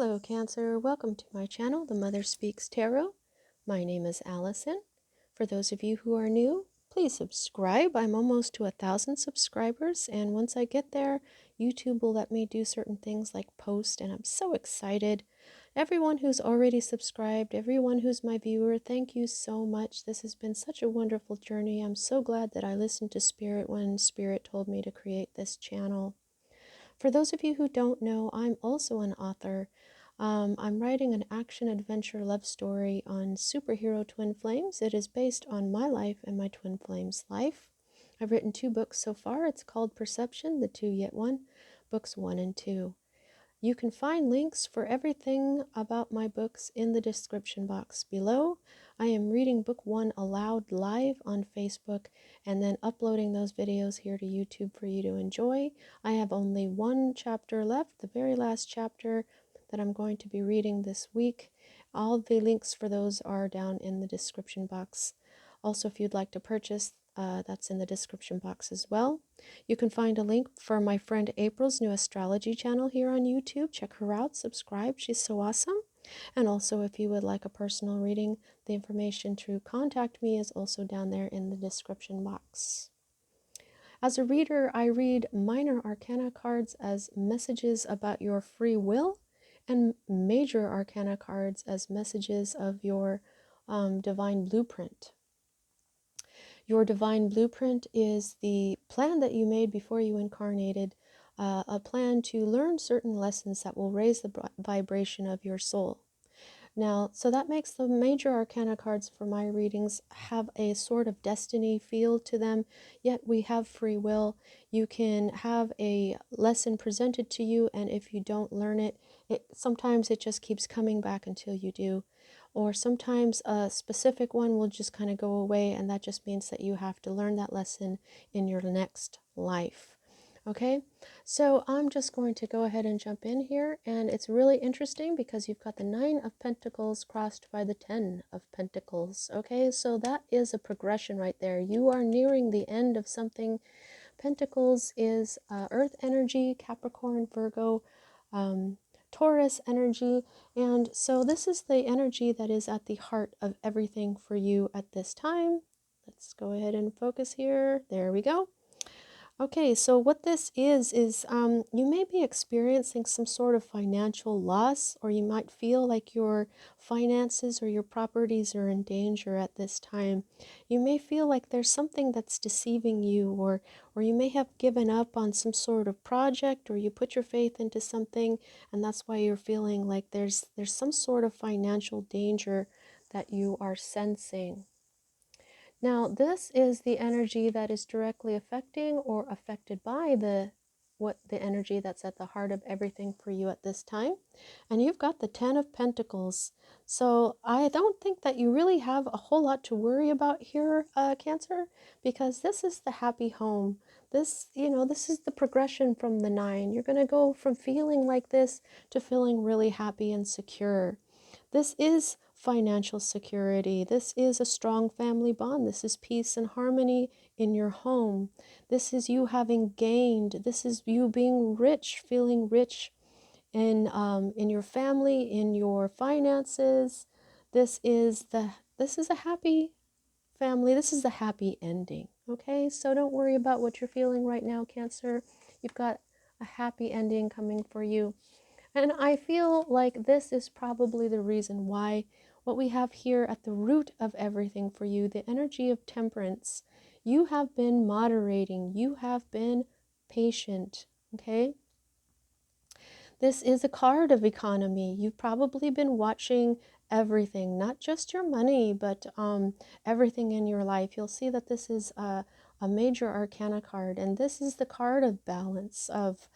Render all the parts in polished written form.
Hello Cancer, welcome to my channel, The Mother Speaks Tarot. My name is Allison. For those of you who are new, please subscribe. I'm almost to 1,000 subscribers, and once I get there, YouTube will let me do certain things like post, and I'm so excited. Everyone who's already subscribed, everyone who's my viewer, thank you so much. This has been such a wonderful journey. I'm so glad that I listened to Spirit when Spirit told me to create this channel. For those of you who don't know, I'm also an author. I'm writing an action-adventure love story on superhero twin flames. It is based on my life and my twin flames' life. I've written 2 books so far. It's called Perception, the 2 Yet 1, books 1 and 2. You can find links for everything about my books in the description box below. I am reading book 1 aloud live on Facebook and then uploading those videos here to YouTube for you to enjoy. I have only 1 chapter left, the very last chapter that I'm going to be reading this week. All the links for those are down in the description box. Also, if you'd like to purchase, that's in the description box as well. You can find a link for my friend April's new astrology channel here on YouTube. Check her out, subscribe, she's so awesome. And also, if you would like a personal reading, the information to contact me is also down there in the description box. As a reader, I read minor arcana cards as messages about your free will and major arcana cards as messages of your divine blueprint. Your divine blueprint is the plan that you made before you incarnated, a plan to learn certain lessons that will raise the vibration of your soul. Now, so that makes the major arcana cards for my readings have a sort of destiny feel to them, yet we have free will. You can have a lesson presented to you, and if you don't learn it, sometimes it just keeps coming back until you do. Or sometimes a specific one will just kind of go away, and that just means that you have to learn that lesson in your next life. Okay, so I'm just going to go ahead and jump in here, and it's really interesting because you've got the 9 of Pentacles crossed by the 10 of Pentacles. Okay, so that is a progression right there. You are nearing the end of something. Pentacles is Earth energy, Capricorn, Virgo, Taurus energy, and so this is the energy that is at the heart of everything for you at this time. Let's go ahead and focus here. There we go. Okay, so what this is you may be experiencing some sort of financial loss, or you might feel like your finances or your properties are in danger at this time. You may feel like there's something that's deceiving you, or you may have given up on some sort of project, or you put your faith into something, and that's why you're feeling like there's some sort of financial danger that you are sensing. Now, this is the energy that is directly affecting or affected by the energy that's at the heart of everything for you at this time. And you've got the 10 of Pentacles. So I don't think that you really have a whole lot to worry about here, Cancer, because this is the happy home. This is the progression from the 9. You're going to go from feeling like this to feeling really happy and secure. This is financial security. This is a strong family bond. This is peace and harmony in your home. This is you having gained. This is you being rich, feeling rich in your family, in your finances. This is a happy family. This is a happy ending. Okay, so don't worry about what you're feeling right now, Cancer. You've got a happy ending coming for you. And I feel like this is probably the reason why what we have here at the root of everything for you, the energy of temperance, you have been moderating, you have been patient, okay? This is a card of economy. You've probably been watching everything, not just your money, but everything in your life. You'll see that this is a major arcana card, and this is the card of balance, of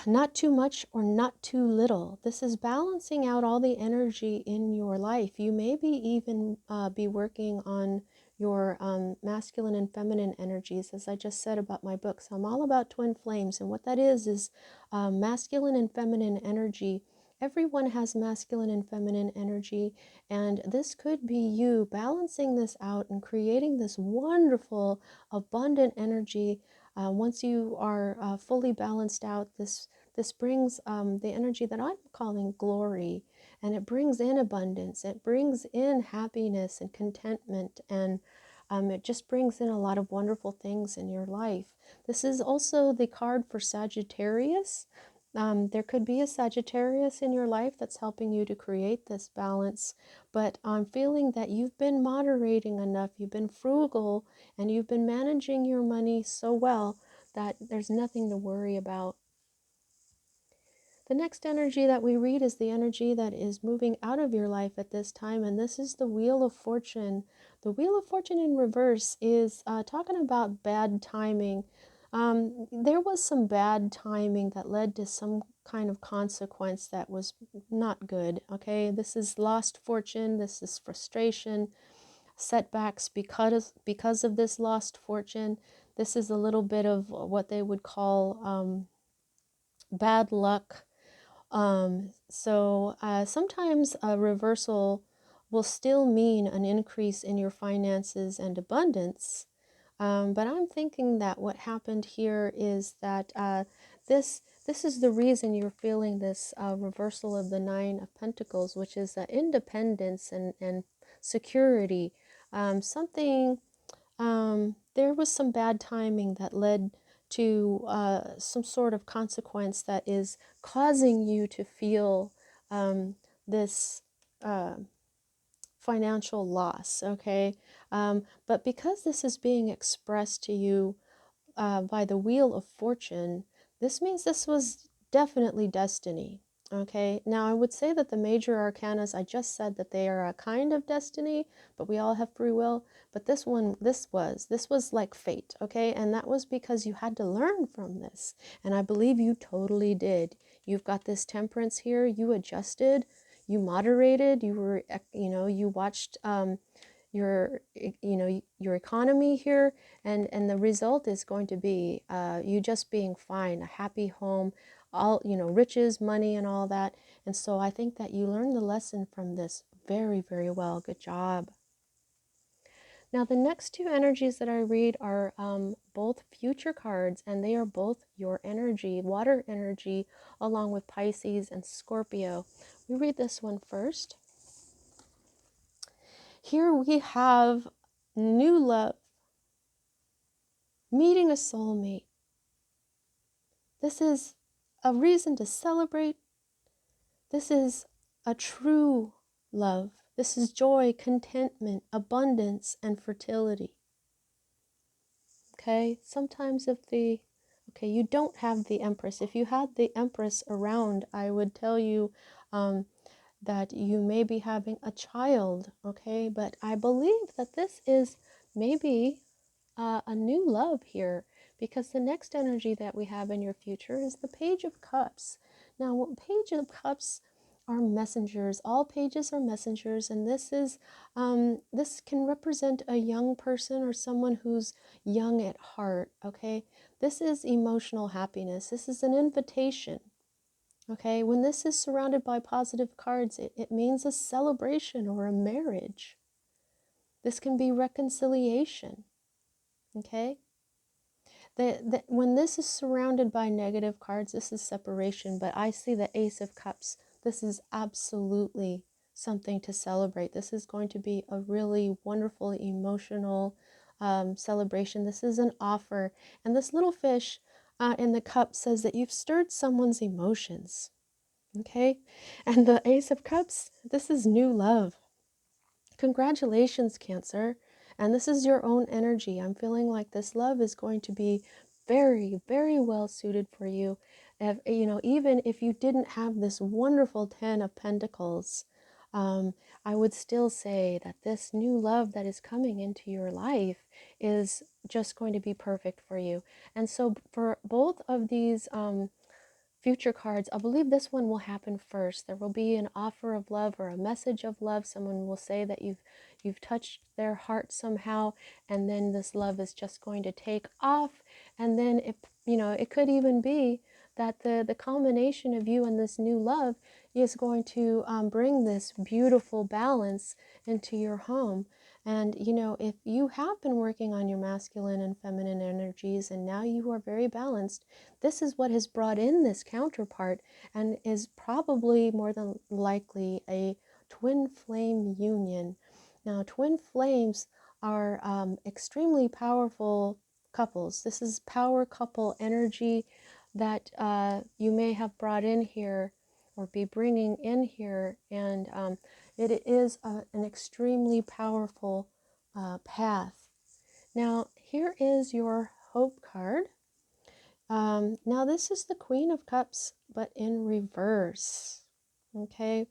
not too much or not too little. This is balancing out all the energy in your life. You may be even be working on your masculine and feminine energies, as I just said about my books. I'm all about twin flames, and what that is masculine and feminine energy. Everyone has masculine and feminine energy, and this could be you balancing this out and creating this wonderful, abundant energy. Once you are fully balanced out, this This brings the energy that I'm calling glory, and it brings in abundance. It brings in happiness and contentment, and it just brings in a lot of wonderful things in your life. This is also the card for Sagittarius. There could be a Sagittarius in your life that's helping you to create this balance, but I'm feeling that you've been moderating enough, you've been frugal, and you've been managing your money so well that there's nothing to worry about. The next energy that we read is the energy that is moving out of your life at this time, and this is the Wheel of Fortune. The Wheel of Fortune in reverse is talking about bad timing. There was some bad timing that led to some kind of consequence that was not good, okay? This is lost fortune, this is frustration, setbacks because of this lost fortune. This is a little bit of what they would call bad luck. Sometimes a reversal will still mean an increase in your finances and abundance. But I'm thinking that what happened here is that this is the reason you're feeling this reversal of the Nine of Pentacles, which is independence and security. There was some bad timing that led to some sort of consequence that is causing you to feel this financial loss, okay? But because this is being expressed to you by the Wheel of Fortune, this means this was definitely destiny. Okay, now I would say that the major arcanas, I just said that they are a kind of destiny, but we all have free will. But this was like fate, okay? And that was because you had to learn from this. And I believe you totally did. You've got this temperance here, you adjusted, you moderated, you were, you watched your economy here, and the result is going to be you just being fine, a happy home, all riches, money, and all that. And so I think that you learned the lesson from this very, very well. Good job. Now the next two energies that I read are both future cards, and they are both your energy, water energy, along with Pisces and Scorpio. We read this one first. Here we have new love, meeting a soulmate. This is a reason to celebrate. This is a true love. This is joy, contentment, abundance, and fertility. Okay, sometimes you don't have the Empress. If you had the Empress around, I would tell you that you may be having a child, okay? But I believe that this is maybe a new love here, because the next energy that we have in your future is the Page of Cups. Now, Page of Cups are messengers. All pages are messengers, and this can represent a young person or someone who's young at heart, okay? This is emotional happiness. This is an invitation, okay? When this is surrounded by positive cards, it means a celebration or a marriage. This can be reconciliation, okay? When this is surrounded by negative cards, this is separation, but I see the Ace of Cups. This is absolutely something to celebrate. This is going to be a really wonderful, emotional celebration. This is an offer, and this little fish in the cup says that you've stirred someone's emotions, okay? And the Ace of Cups, this is new love. Congratulations, Cancer. And this is your own energy. I'm feeling like this love is going to be very, very well suited for you. Even if you didn't have this wonderful 10 of Pentacles, I would still say that this new love that is coming into your life is just going to be perfect for you. And so for both of these future cards, I believe this one will happen first. There will be an offer of love or a message of love. Someone will say that you've touched their heart somehow, and then this love is just going to take off. And then it could even be that the culmination of you and this new love is going to bring this beautiful balance into your home. And, you know, if you have been working on your masculine and feminine energies and now you are very balanced, this is what has brought in this counterpart and is probably more than likely a twin flame union. Now, twin flames are extremely powerful couples. This is power couple energy that you may have brought in here or be bringing in here. And it is an extremely powerful path. Now, here is your Hope card. Now, this is the Queen of Cups, but in reverse. Okay.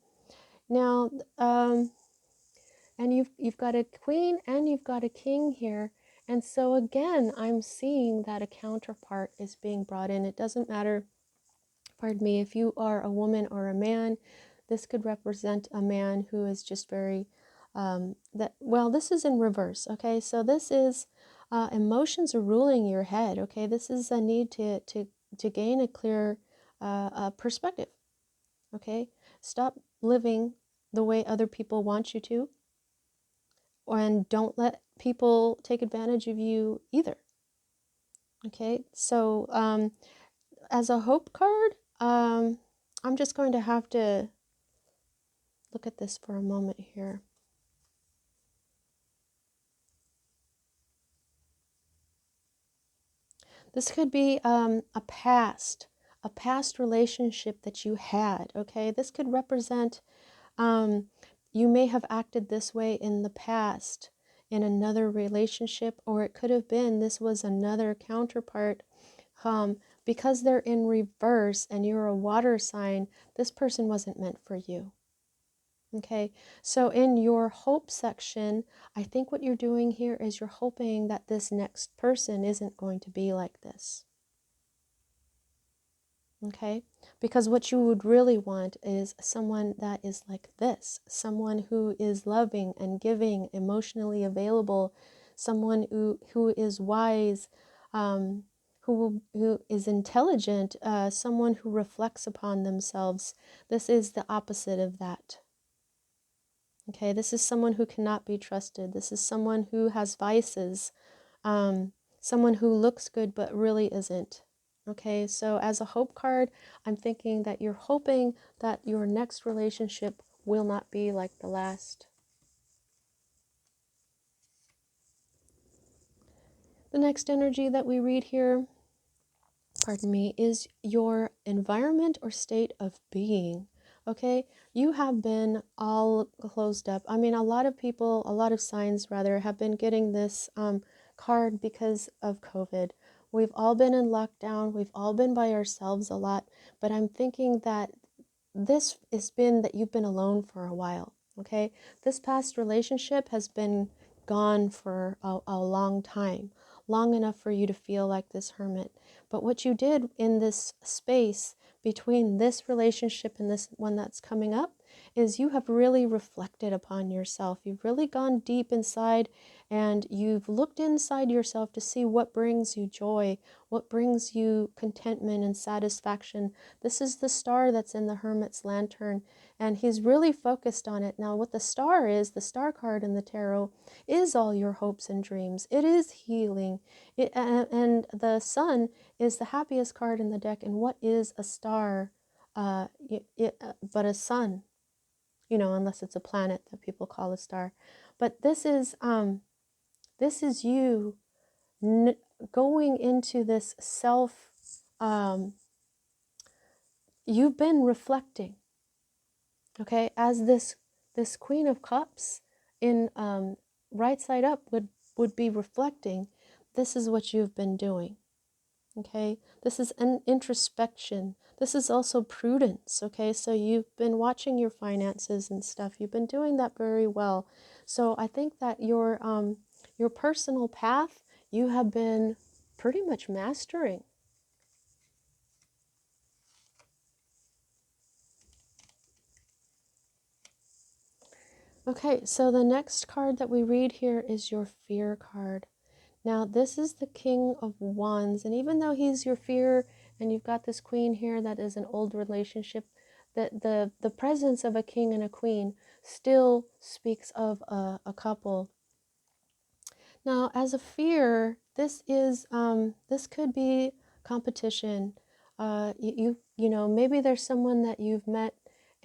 Now, and you've got a queen and you've got a king here. And so again, I'm seeing that a counterpart is being brought in. It doesn't matter, pardon me, if you are a woman or a man. This could represent a man who is just very this is in reverse. Okay, so this is emotions are ruling your head. Okay, this is a need to gain a clear perspective. Okay, stop living the way other people want you to, and don't let people take advantage of you either. Okay, so as a hope card, I'm just going to have to look at this for a moment here. This could be a past relationship that you had. Okay, this could represent you may have acted this way in the past in another relationship, or it could have been this was another counterpart. Because they're in reverse and you're a water sign, this person wasn't meant for you. Okay, so in your hope section, I think what you're doing here is you're hoping that this next person isn't going to be like this. Okay, because what you would really want is someone that is like this, someone who is loving and giving, emotionally available, someone who is wise, who is intelligent, someone who reflects upon themselves. This is the opposite of that. Okay, this is someone who cannot be trusted. This is someone who has vices, someone who looks good but really isn't. Okay, so as a hope card, I'm thinking that you're hoping that your next relationship will not be like the last. The next energy that we read here, pardon me, is your environment or state of being. Okay, you have been all closed up. I mean, a lot of people, a lot of signs rather, have been getting this card because of COVID. We've all been in lockdown. We've all been by ourselves a lot. But I'm thinking that this has been that you've been alone for a while. Okay, this past relationship has been gone for a long time, long enough for you to feel like this hermit. But what you did in this space between this relationship and this one that's coming up is you have really reflected upon yourself. You've really gone deep inside and you've looked inside yourself to see what brings you joy, what brings you contentment and satisfaction. This is the star that's in the Hermit's lantern, and he's really focused on it. Now, what the star is, the star card in the tarot, is all your hopes and dreams. It is healing. And the sun is the happiest card in the deck. And what is a star but a sun? You know, unless it's a planet that people call a star. But this is you going into this self. You've been reflecting, okay, as this Queen of Cups in right side up would be reflecting. This is what you've been doing. Okay, this is an introspection. This is also prudence. Okay, so you've been watching your finances and stuff. You've been doing that very well. So I think that your personal path you have been pretty much mastering. Okay, so the next card that we read here is your fear card. Now, this is the King of Wands, and even though he's your fear, and you've got this queen here that is an old relationship, the presence of a king and a queen still speaks of a couple. Now, as a fear, this could be competition. You know, maybe there's someone that you've met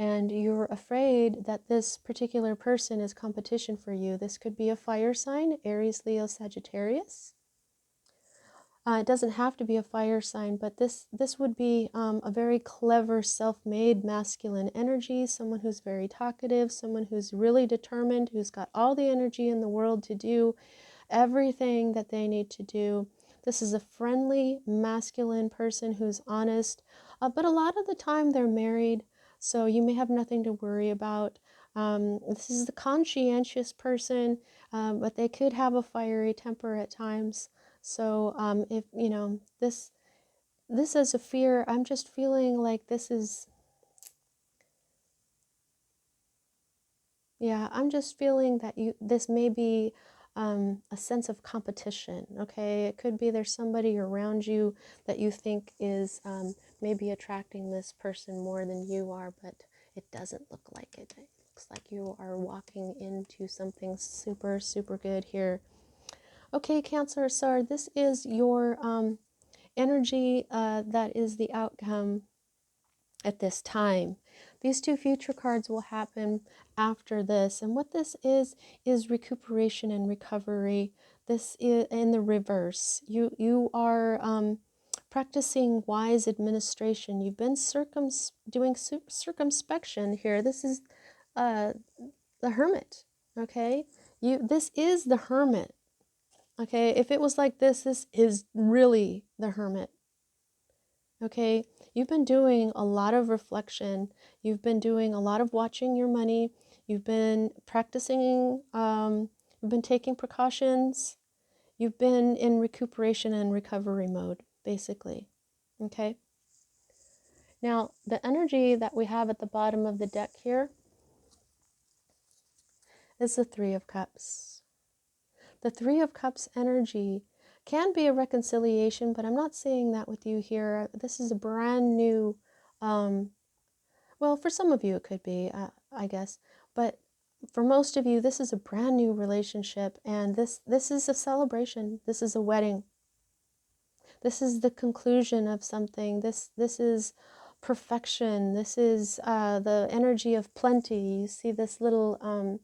and you're afraid that this particular person is competition for you. This could be a fire sign, Aries, Leo, Sagittarius. It doesn't have to be a fire sign, but this would be a very clever, self-made masculine energy, someone who's very talkative, someone who's really determined, who's got all the energy in the world to do everything that they need to do. This is a friendly, masculine person who's honest, but a lot of the time they're married, so you may have nothing to worry about. This is the conscientious person, but they could have a fiery temper at times. So if you know this is a fear, I'm just feeling like this is, yeah, I'm just feeling that this may be a sense of competition. Okay, it could be there's somebody around you that you think is maybe attracting this person more than you are, but it doesn't look like it. It looks like you are walking into something super, super good here. Okay, Cancer, sorry, this is your energy that is the outcome at this time. These two future cards will happen after this. And what this is recuperation and recovery. This is in the reverse. You are practicing wise administration. You've been doing circumspection here. This is the Hermit, okay? This is the Hermit, okay? If it was like this is really the Hermit. Okay, you've been doing a lot of reflection. You've been doing a lot of watching your money. You've been practicing, you've been taking precautions. You've been in recuperation and recovery mode, basically. Okay. Now, the energy that we have at the bottom of the deck here is the Three of Cups. The Three of Cups energy can be a reconciliation, but I'm not seeing that with you here. This is a brand new, well, for some of you it could be, I guess, but for most of you, this is a brand new relationship, and this is a celebration. This is a wedding. This is the conclusion of something. This is perfection. This is the energy of plenty. You see this little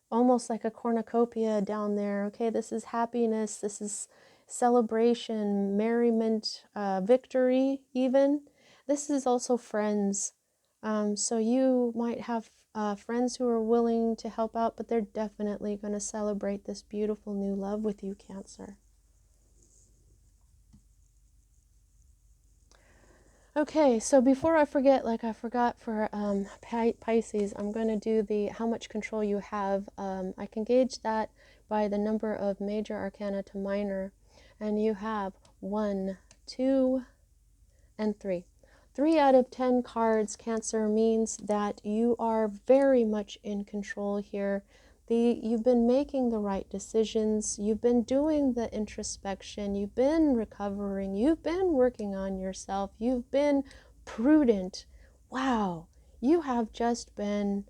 almost like a cornucopia down there. Okay, this is happiness, this is celebration, merriment, victory even. This is also friends. So you might have friends who are willing to help out, but they're definitely going to celebrate this beautiful new love with you, Cancer. Okay, so before I forget, like I forgot for Pisces, I'm going to do the how much control you have. I can gauge that by the number of major arcana to minor, and you have 1, 2, and 3. 3 out of 10 cards, Cancer, means that you are very much in control here. You've been making the right decisions, you've been doing the introspection, you've been recovering, you've been working on yourself, you've been prudent. Wow, you have just been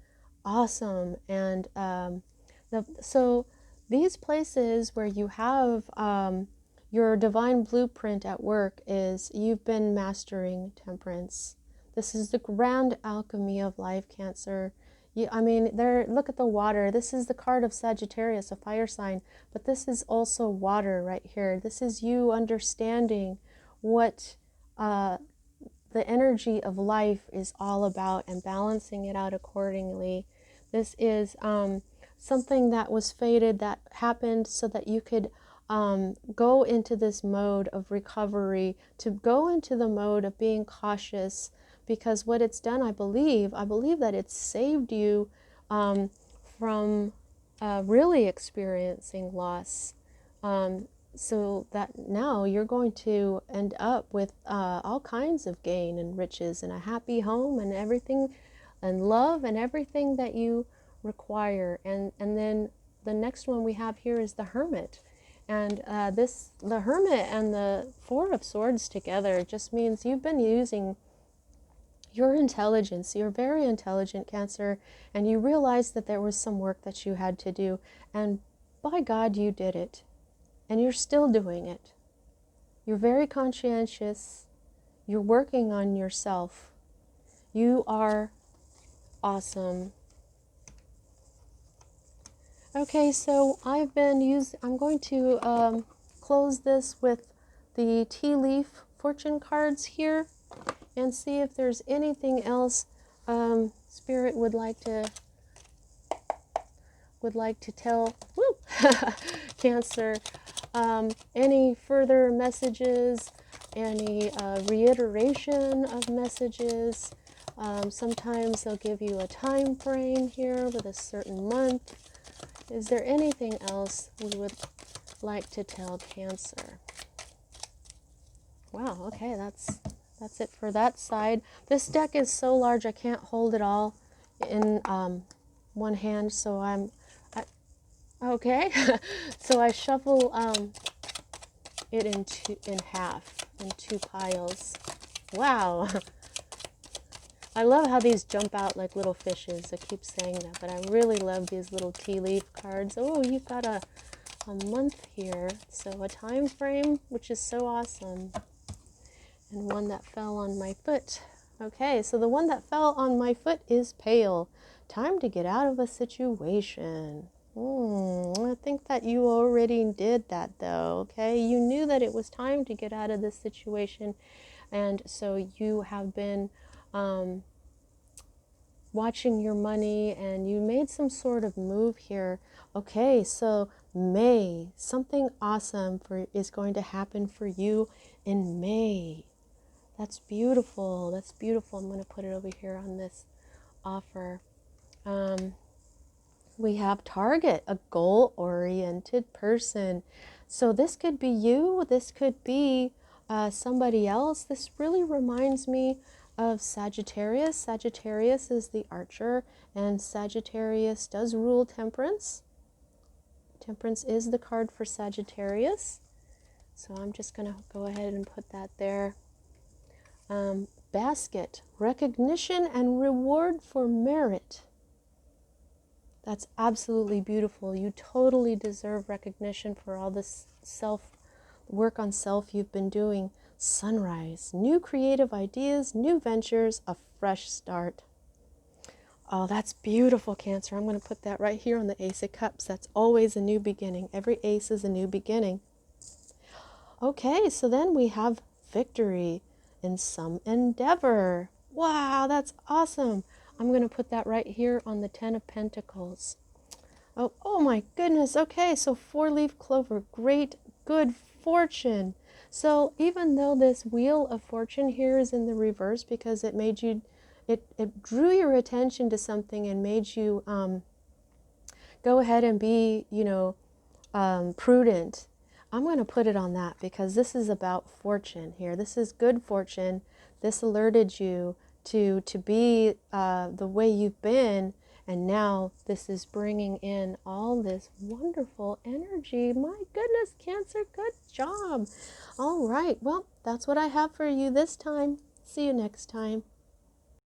awesome. And so these places where you have your divine blueprint at work is you've been mastering temperance. This is the grand alchemy of life, Cancer. I mean, look at the water. This is the card of Sagittarius, a fire sign, but this is also water right here. This is you understanding what the energy of life is all about and balancing it out accordingly. This is something that was fated, that happened so that you could go into this mode of recovery, to go into the mode of being cautious, because what it's done, I believe that it's saved you from really experiencing loss, so that now you're going to end up with all kinds of gain and riches and a happy home and everything, and love and everything that you require. And then the next one we have here is the Hermit. And the Hermit and the Four of Swords together just means you've been using your intelligence. You're very intelligent, Cancer, and you realized that there was some work that you had to do, and by God, you did it. and you're still doing it. You're very conscientious. You're working on yourself. You are awesome. Okay, so I'm going to close this with the tea leaf fortune cards here and see if there's anything else Spirit would like to tell Cancer. Any further messages, any reiteration of messages. Sometimes they'll give you a time frame here with a certain month. Is there anything else we would like to tell Cancer? Wow, okay, that's it for that side. This deck is so large I can't hold it all in one hand, so okay. So I shuffle it in half, in two piles. Wow. I love how these jump out like little fishes. I keep saying that, but I really love these little tea leaf cards. Oh, you've got a month here, so a time frame, which is so awesome. And one that fell on my foot. Okay, so the one that fell on my foot is pale. Time to get out of a situation. I think that you already did that though, okay? You knew that it was time to get out of this situation, and so you have been watching your money and you made some sort of move here. Okay, so May, something awesome is going to happen for you in May. That's beautiful. That's beautiful. I'm going to put it over here on this offer. We have target, a goal-oriented person. So this could be you. This could be somebody else. This really reminds me of Sagittarius. Sagittarius is the archer, and Sagittarius does rule temperance. Temperance is the card for Sagittarius. So I'm just going to go ahead and put that there. Basket, recognition and reward for merit. That's absolutely beautiful. You totally deserve recognition for all this work on self you've been doing. Sunrise, new creative ideas, new ventures, a fresh start. Oh, that's beautiful, Cancer. I'm going to put that right here on the Ace of Cups. That's always a new beginning. Every ace is a new beginning. Okay, so then we have victory in some endeavor. Wow, that's awesome. I'm going to put that right here on the Ten of Pentacles. Oh my goodness. Okay, so 4-leaf clover, great, good fortune. So even though this Wheel of Fortune here is in the reverse because it made you, it drew your attention to something and made you go ahead and be, prudent. I'm going to put it on that because this is about fortune here. This is good fortune. This alerted you to be the way you've been, and now this is bringing in all this wonderful energy. My goodness, Cancer, good job. All right, well, that's what I have for you this time. See you next time.